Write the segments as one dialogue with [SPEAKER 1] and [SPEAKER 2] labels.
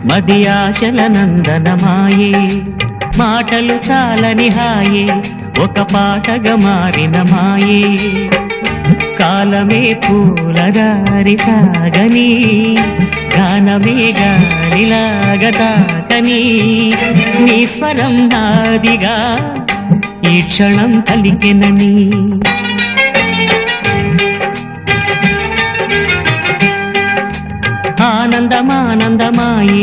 [SPEAKER 1] మది ఆశల నందనమాయే మాటలు చాలని హాయే ఒక పాటగా మారిన మాయే కాలమే పూలదారి సాగని గానమే గాలిలాగా తాకని నీ స్వరం నాదిగా ఈ క్షణం పలికెనని ఆనందమానందమాయే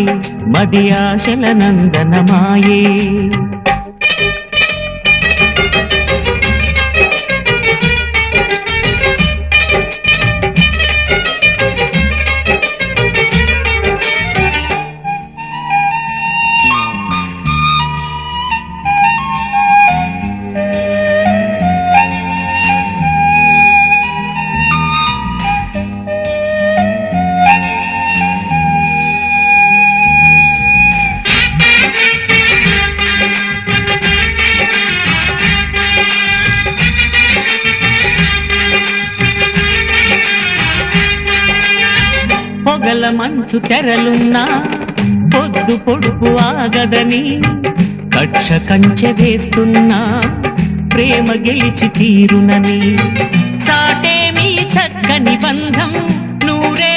[SPEAKER 1] మది ఆశల నందనమాయే పొగల మంచు తెరలున్నా పొద్దు పొడుపు ఆగదని కక్ష కంచె వేస్తున్నా ప్రేమ గెలిచి తీరునని సాటేమీ చక్కని బంధం నూరే